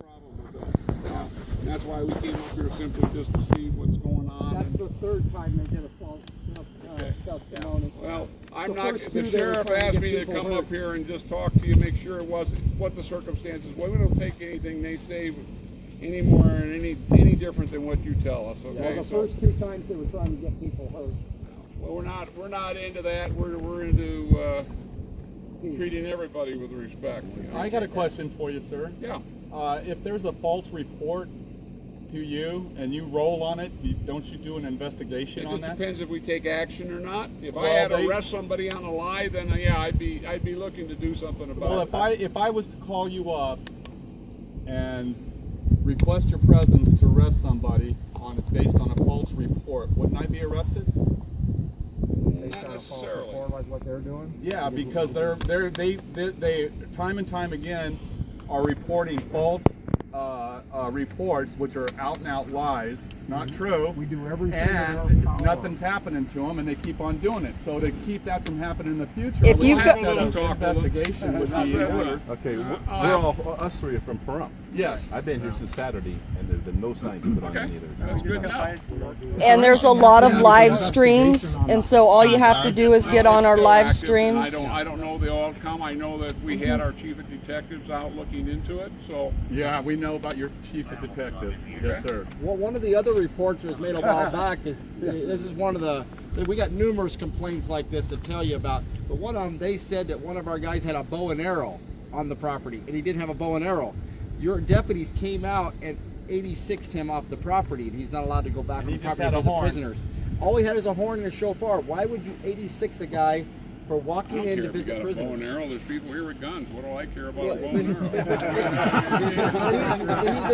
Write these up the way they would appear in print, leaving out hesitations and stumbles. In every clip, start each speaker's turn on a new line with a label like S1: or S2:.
S1: problem with it. That's why we came up here simply just to see what's going on.
S2: That's the third time they did a false testimony.
S1: Well, I'm not. The sheriff asked me to come up here and just talk to you, make sure it was what the circumstances. Well, we don't take anything they say any more and any different than what you tell us. Okay.
S2: Yeah, the first two times they were trying to get people hurt.
S1: Well, we're not into that. We're into treating everybody with respect.
S3: I got a question for you, sir.
S1: Yeah.
S3: If there's a false report to you and you roll on it, don't you do an investigation on that?
S1: It just depends if we take action or not. If I had to arrest somebody on a lie, then yeah, I'd be looking to do something about it.
S3: Well, if I was to call you up and request your presence to arrest somebody based on a false report, wouldn't I be arrested?
S1: Not necessarily.
S2: Like what they're doing?
S3: Yeah, because they time and time again are reporting false reports, which are out and out lies, not true.
S2: We do everything,
S3: and nothing's happening to them, and they keep on doing it. So to keep that from happening in the future,
S4: if you've got
S3: an investigation would be in order.
S5: Okay, we're all us three are from Pahrump.
S3: Yes,
S5: I've been here since Saturday, and there's been no signs put on any of theirs.
S1: That's good now.
S4: And there's a lot of live streams, and so all you have to do is get on our live streams.
S1: I don't know the outcome. I know that we had our chief of detectives out looking into it. So
S3: yeah, we know about your chief of detectives. Yes, sir.
S2: Well, one of the other reports that was made a while back is this is one of the we got numerous complaints like this to tell you about. But one of them, they said that one of our guys had a bow and arrow on the property, and he didn't have a bow and arrow. Your deputies came out and 86'd him off the property, and he's not allowed to go back on the property because of prisoners. All he had is a horn and a shofar. Why would you 86 a guy for walking in to visit prisoners?
S1: Bow and arrow. There's people here with guns. What do I care about a bow and arrow?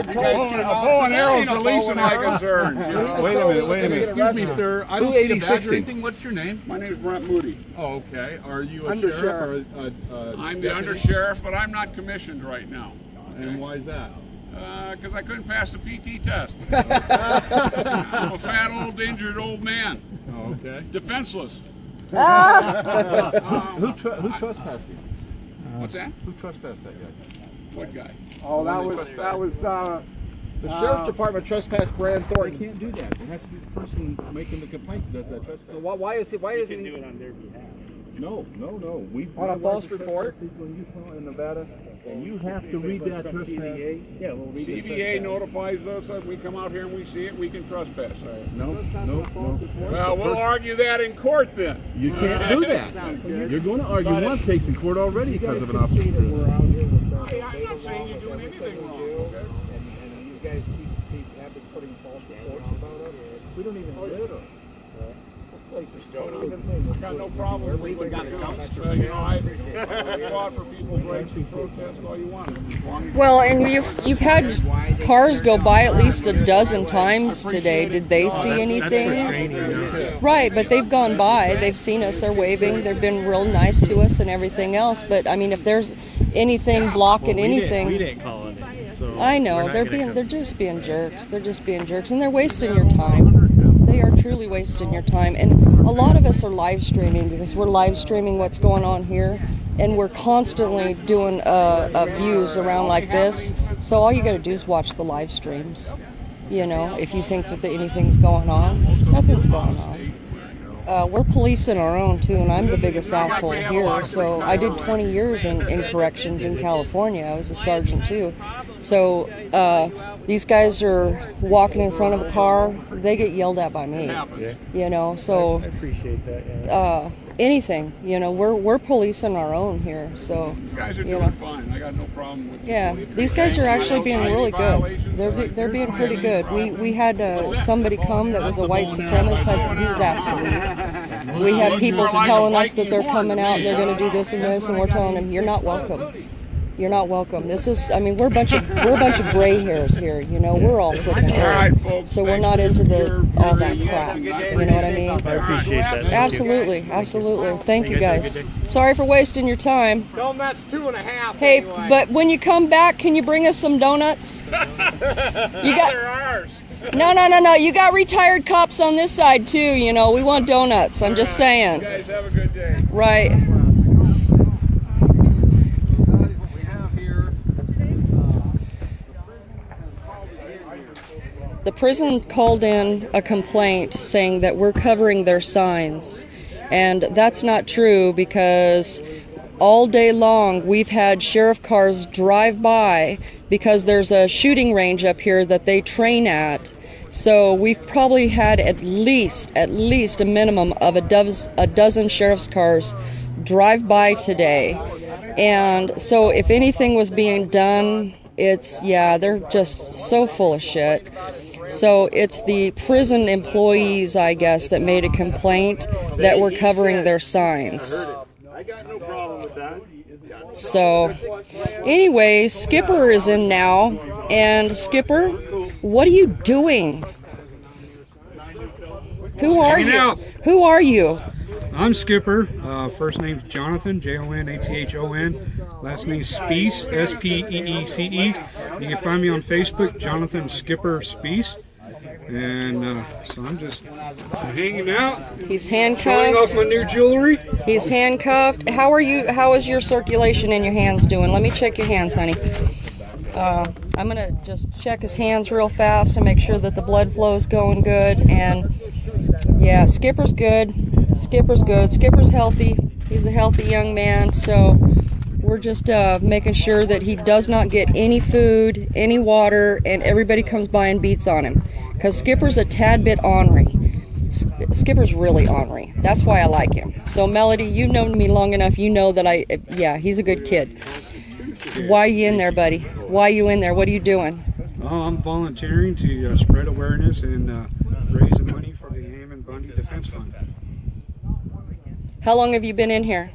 S1: A bow and arrow is the least of my concerns.
S5: Wait a minute.
S3: Excuse me, sir. I don't see a badge or anything. What's your name?
S1: My name is Brent Moody.
S3: Oh, okay. Are you a sheriff or
S1: I'm the undersheriff, but I'm not commissioned right now.
S3: And why is that?
S1: Because I couldn't pass the PT test. I'm a fat, injured old man.
S3: Oh, okay.
S1: Defenseless.
S5: Who trespassed you?
S1: What's that?
S5: Who trespassed that guy?
S1: What guy?
S2: Oh, that was the sheriff's department trespassed Brand Thornton.
S5: They can't do that. It has to be the person making the complaint that does that trespass.
S2: So why is he?
S6: You can do it on their behalf.
S5: No. We
S2: On a false report?
S5: people in Utah and Nevada, and you have to read that trespass.
S6: Yeah, we'll read the
S1: CBA notifies us that we come out here and we see it, we can trespass.
S5: No.
S1: Well, we'll argue that in court then.
S5: You can't do that. You're going to argue one case in court already because of an officer.
S1: I'm not saying you're doing anything wrong. Okay?
S2: And you guys have been putting false reports about us. We don't even live there. This place is totally.
S1: I've got no problem. We got it. I fought for people's rights to protest all you want.
S4: Well, and you've had cars go by at least a dozen times today. Did they see anything? Right, but they've gone by. They've seen us. They're waving. They've been real nice to us and everything else. But I mean, if there's anything blocking anything,
S6: we didn't call it. So
S4: I know they're just being jerks. They're just being jerks, and they're wasting your time. They are truly wasting your time. And a lot of us are live streaming because we're live streaming what's going on here, and we're constantly doing views around like this. So all you got to do is watch the live streams. You know, if you think that anything's going on, nothing's going on. We're policing our own too, and I'm the biggest asshole here. So I did 20 years in corrections in California. I was a sergeant too. So these guys are walking in front of a car. They get yelled at by me. You know, so
S6: I appreciate that. Yeah.
S4: anything. You know, we're policing our own here. So
S1: you guys are doing fine. I got no problem with
S4: these guys are actually being really good. They're being pretty good. We had somebody come that was a white supremacist. He was asked to leave. We had people telling us that they're coming out and they're going to do this and this, and we're telling them you're not welcome. You're not welcome. This is, I mean, we're a bunch of gray hairs here. You know, we're all freaking old, so we're not into all that crap. You know what I mean?
S6: I appreciate that.
S4: Absolutely. Thank you guys. Sorry for wasting your time.
S2: Tell them that's 2.5.
S4: Hey,
S2: anyway.
S4: but when you come back, can you bring us some donuts? You got
S2: ours.
S4: no. You got retired cops on this side too. You know, we want donuts. I'm just saying.
S1: You guys have a good day.
S4: Right.
S2: What we have here,
S4: prison called in a complaint saying that we're covering their signs, and that's not true, because all day long we've had sheriff cars drive by because there's a shooting range up here that they train at. So we've probably had at least a minimum of a dozen sheriff's cars drive by today. And so if anything was being done, they're just so full of shit. So it's the prison employees, I guess, that made a complaint that we're covering their signs.
S7: I got no problem with that.
S4: So anyway, Skipper is in now. And Skipper, what are you doing? Who are you? Who are you?
S8: I'm Skipper. First name's Jonathan, Jonathon. Last name's Speece, S-P-E-E-C-E. You can find me on Facebook, Jonathan Skipper Speece. And so I'm just hanging out.
S4: He's handcuffed.
S8: Showing off my new jewelry.
S4: He's handcuffed. How are you? How is your circulation in your hands doing? Let me check your hands, honey. I'm gonna just check his hands real fast and make sure that the blood flow is going good. And yeah, Skipper's good. Skipper's good. Skipper's healthy. He's a healthy young man. So we're just making sure that he does not get any food, any water, and everybody comes by and beats on him. Because Skipper's a tad bit ornery. Skipper's really ornery. That's why I like him. So Melody, you've known me long enough. You know that he's a good kid. Why are you in there, buddy? Why are you in there? What are you doing?
S8: Oh, I'm volunteering to spread awareness and raise money for the Ammon Bundy Defense Fund.
S4: How long have you been in here?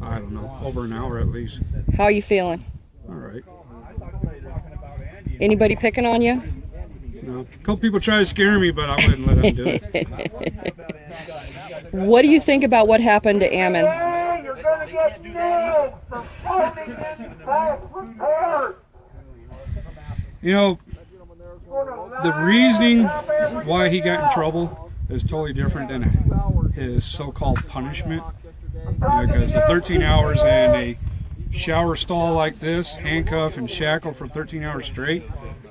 S8: I don't know, over an hour at least.
S4: How are you feeling?
S8: All right.
S4: Anybody picking on you?
S8: No. A couple people try to scare me, but I wouldn't let them do it.
S4: What do you think about what happened to Ammon?
S8: You know, the reasoning why he got in trouble is totally different than his so-called punishment. Because the 13 hours in a shower stall like this, handcuffed and shackled for 13 hours straight,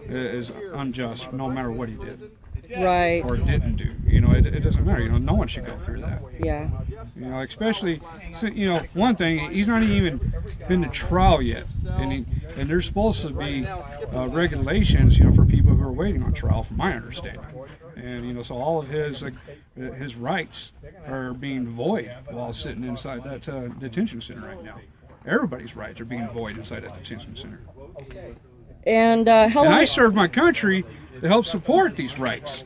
S8: is unjust, no matter what he did.
S4: Right.
S8: Or didn't do. You know, it doesn't matter. You know, no one should go through that.
S4: Yeah.
S8: You know, especially, you know, one thing, he's not even been to trial yet, and there's supposed to be regulations, you know, for people who are waiting on trial, from my understanding. And you know, so all of his rights are being void while sitting inside that detention center right now. Everybody's rights are being void inside that detention center.
S4: And how long?
S8: And I served my country to help support these rights.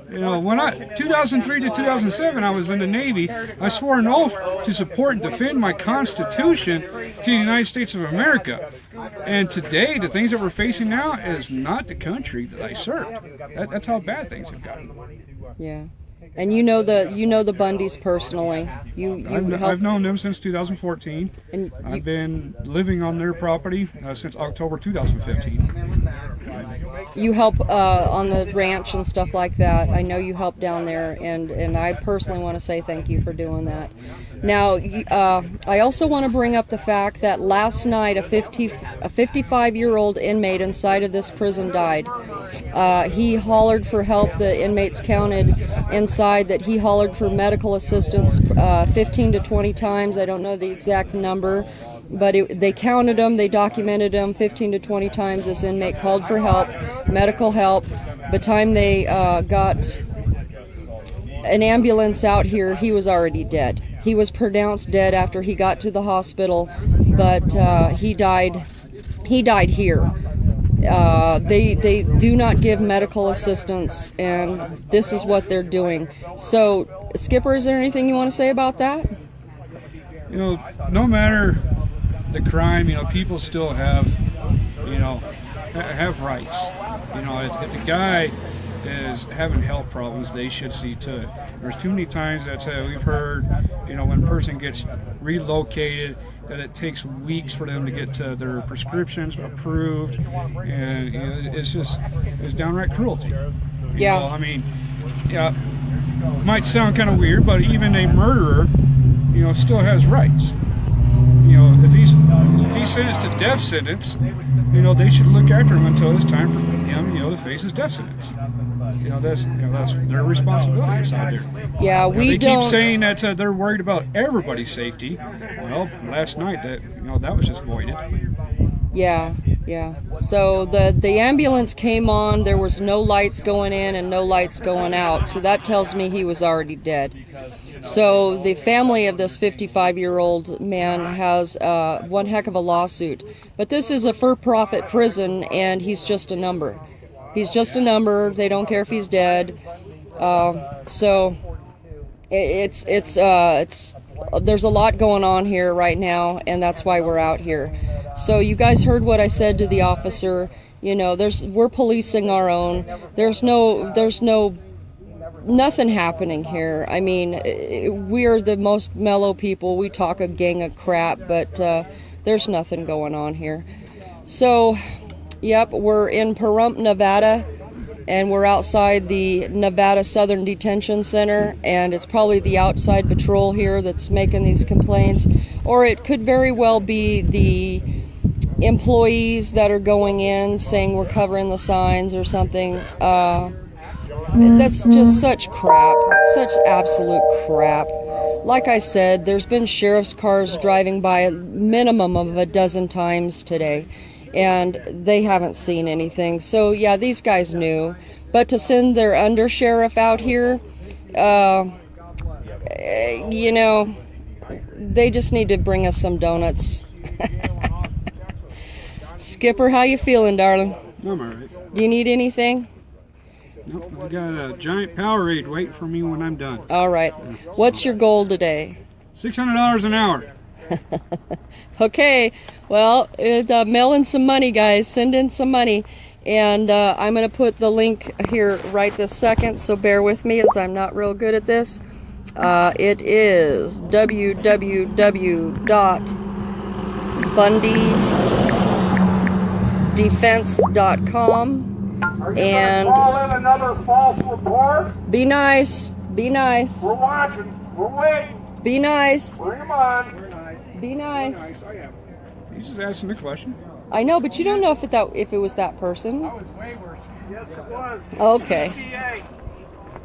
S8: You know, when 2003 to 2007, I was in the Navy. I swore an oath to support and defend my Constitution to the United States of America. And today, the things that we're facing now is not the country that I served. That's how bad things have gotten.
S4: Yeah. And you know the Bundys personally.
S8: I've known them since 2014.
S4: And
S8: I've been living on their property since October 2015.
S4: You help on the ranch and stuff like that. I know you help down there, and I personally want to say thank you for doing that. Now, I also want to bring up the fact that last night a 55-year-old inmate inside of this prison died. He hollered for help. The inmates counted inside that he hollered for medical assistance 15 to 20 times. I don't know the exact number, but they counted them, they documented them 15 to 20 times. This inmate called for help, medical help. By the time they got an ambulance out here, he was already dead. He was pronounced dead after he got to the hospital, but he died here. They do not give medical assistance, and this is what they're doing. So, Skipper, is there anything you want to say about that?
S8: You know, no matter the crime, you know, people still have, you know, have rights. You know, if the guy is having health problems, they should see to it. There's too many times that we've heard, you know, when a person gets relocated, that it takes weeks for them to get their prescriptions approved, and you know, it's downright cruelty. You know, I mean, yeah, it might sound kind of weird, but even a murderer, you know, still has rights. You know, if he's sentenced to death sentence, you know, they should look after him until it's time for him him, to face his death sentence. That's their responsibility inside there.
S4: Yeah,
S8: They
S4: don't.
S8: keep saying that they're worried about everybody's safety. Well, last night that was just voided.
S4: Yeah. So the ambulance came on. There was no lights going in and no lights going out. So that tells me he was already dead. So the family of this 55-year-old man has one heck of a lawsuit. But this is a for-profit prison, and he's just a number. He's just a number. They don't care if he's dead. So it's there's a lot going on here right now, and that's why we're out here. So you guys heard what I said to the officer. We're policing our own. There's nothing happening here. I mean, we're the most mellow people. We talk a gang of crap, but there's nothing going on here. So, yep, we're in Pahrump, Nevada, and we're outside the Nevada Southern Detention Center, and it's probably the outside patrol here that's making these complaints, or it could very well be the employees that are going in saying we're covering the signs or something. That's just such crap, such absolute crap. Like I said, there's been sheriff's cars driving by a minimum of a dozen times today, and they haven't seen anything. So yeah, these guys knew. But to send their undersheriff out here, they just need to bring us some donuts. Skipper, how you feeling, darling?
S8: I'm all right.
S4: Do you need anything?
S8: Nope, I got a giant Powerade waiting for me when I'm done.
S4: All right. What's your goal today?
S8: $600 an hour.
S4: Okay. Well, mail in some money, guys. Send in some money. And I'm going to put the link here right this second, so bear with me as I'm not real good at this. It is www.bundydefense.com. And
S7: another false report?
S4: Be nice. Be nice.
S7: We're watching. We're waiting.
S4: Be nice.
S7: Bring them on.
S4: Be nice.
S8: He's just asking a question.
S4: I know, but you don't know if it was that person.
S7: That was way worse. Yes, it was.
S4: Okay.
S7: CCA.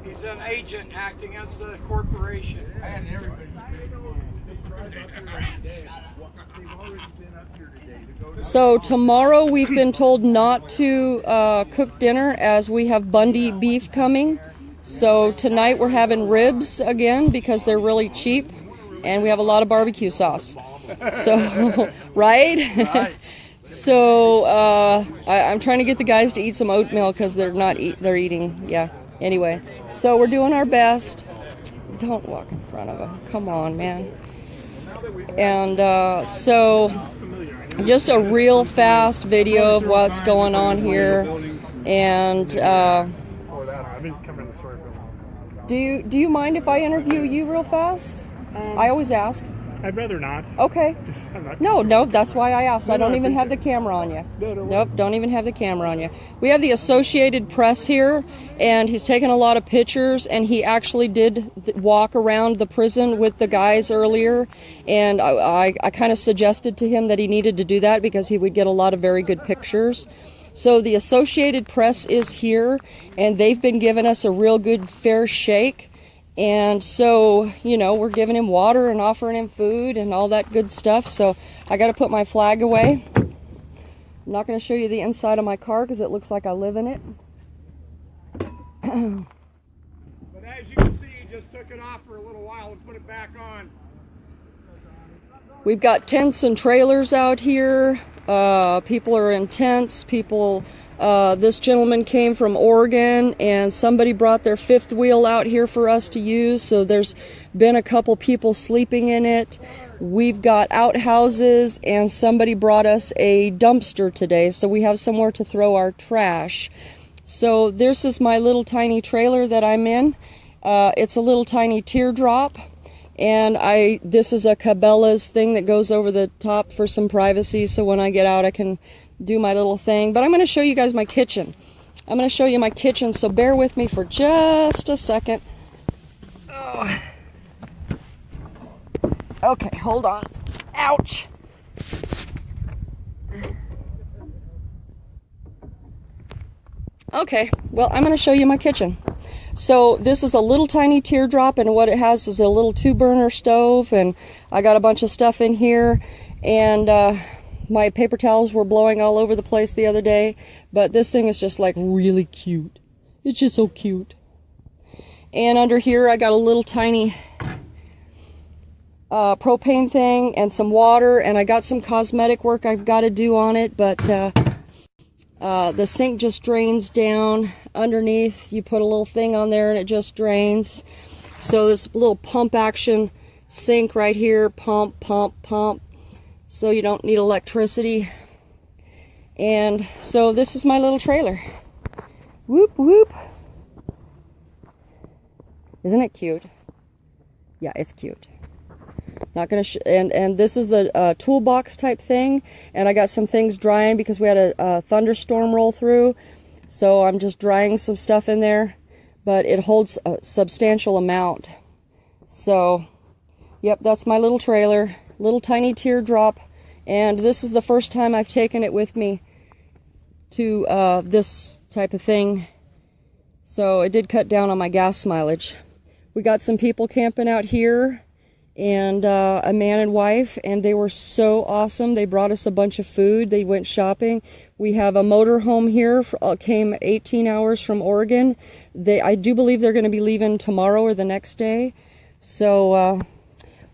S7: He's an agent acting as the corporation. And everybody.
S4: So tomorrow we've been told not to cook dinner as we have Bundy beef coming. So tonight we're having ribs again because they're really cheap, and we have a lot of barbecue sauce. So, right? So I'm trying to get the guys to eat some oatmeal because they're eating. Yeah. Anyway, so we're doing our best. Don't walk in front of them. Come on, man. And so just a real fast video of what's going on here. And do you mind if I interview you real fast? I always ask.
S6: I'd rather not.
S4: Okay. No, that's why I asked. I don't even have the camera on you.
S6: No,
S4: don't even have the camera on you. We have the Associated Press here, and he's taken a lot of pictures, and he actually did walk around the prison with the guys earlier, and I kind of suggested to him that he needed to do that because he would get a lot of very good pictures. So the Associated Press is here, and they've been giving us a real good fair shake. And so, we're giving him water and offering him food and all that good stuff. So I got to put my flag away. I'm not going to show you the inside of my car because it looks like I live in it.
S7: But as you can see, he just took it off for a little while and put it back on.
S4: We've got tents and trailers out here. People are in tents. This gentleman came from Oregon, and somebody brought their fifth wheel out here for us to use, so there's been a couple people sleeping in it. We've got outhouses, and somebody brought us a dumpster today, so we have somewhere to throw our trash. So this is my little tiny trailer that I'm in. It's a little tiny teardrop, and this is a Cabela's thing that goes over the top for some privacy, so when I get out I can do my little thing. But I'm going to show you guys my kitchen. I'm going to show you my kitchen, so bear with me for just a second. Oh. Okay, hold on. Ouch. Okay, well, I'm going to show you my kitchen. So this is a little tiny teardrop, and what it has is a little 2-burner stove, and I got a bunch of stuff in here, and my paper towels were blowing all over the place the other day, but this thing is just like really cute. It's just so cute. And under here I got a little tiny propane thing and some water, and I got some cosmetic work I've got to do on it, but the sink just drains down underneath. You put a little thing on there and it just drains. So this little pump action sink right here, pump, pump, pump, so you don't need electricity. And so this is my little trailer. Whoop whoop. Isn't it cute? Yeah, it's cute. Not gonna and this is the toolbox type thing, and I got some things drying because we had a thunderstorm roll through, so I'm just drying some stuff in there, but it holds a substantial amount. So yep, that's my little trailer, little tiny teardrop, and this is the first time I've taken it with me to this type of thing, so it did cut down on my gas mileage. We got some people camping out here, and a man and wife, and they were so awesome. They brought us a bunch of food. They went shopping. We have a motorhome here, came 18 hours from Oregon. I do believe they're going to be leaving tomorrow or the next day. So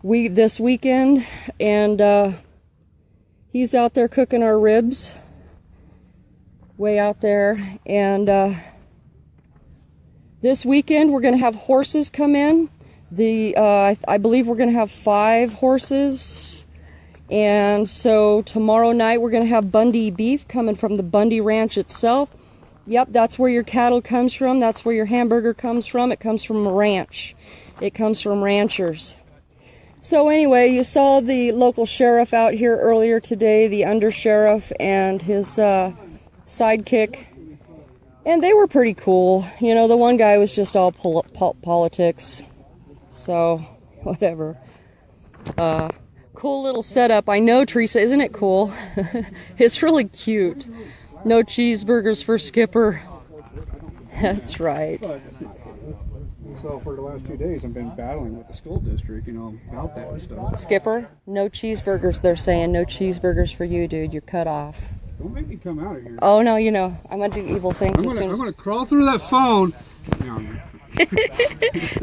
S4: this weekend, and he's out there cooking our ribs way out there, and this weekend we're going to have horses come in. I believe we're going to have 5 horses, and so tomorrow night we're going to have Bundy beef coming from the Bundy Ranch itself. Yep, that's where your cattle comes from. That's where your hamburger comes from. It comes from a ranch. It comes from ranchers. So anyway, you saw the local sheriff out here earlier today, the undersheriff and his sidekick, and they were pretty cool. You know, the one guy was just all politics. So, whatever. Cool little setup. I know, Teresa, isn't it cool? It's really cute. No cheeseburgers for Skipper. That's right.
S8: So for the last 2 days, I've been battling with the school district, you know, about that stuff.
S4: Skipper, no cheeseburgers. They're saying no cheeseburgers for you, dude. You're cut off.
S8: Don't make me come out of here.
S4: Oh, no, you know, I'm going to do evil things
S8: I'm gonna crawl through that phone.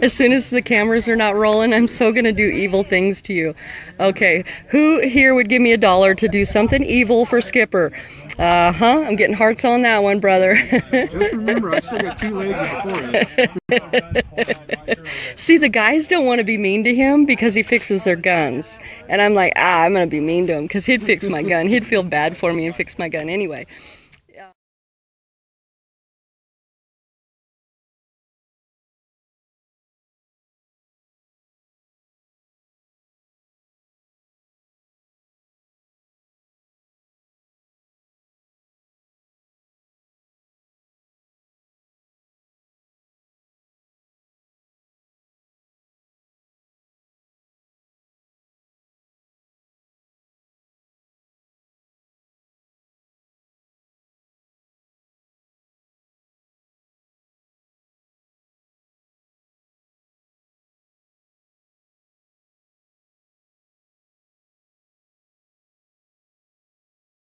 S4: As soon as the cameras are not rolling, I'm so gonna do evil things to you. Okay, who here would give me $1 to do something evil for Skipper? I'm getting hearts on that one, brother.
S8: Just remember, I still got 2 legs before you.
S4: See, the guys don't want to be mean to him because he fixes their guns. And I'm like, I'm gonna be mean to him because he'd fix my gun. He'd feel bad for me and fix my gun anyway.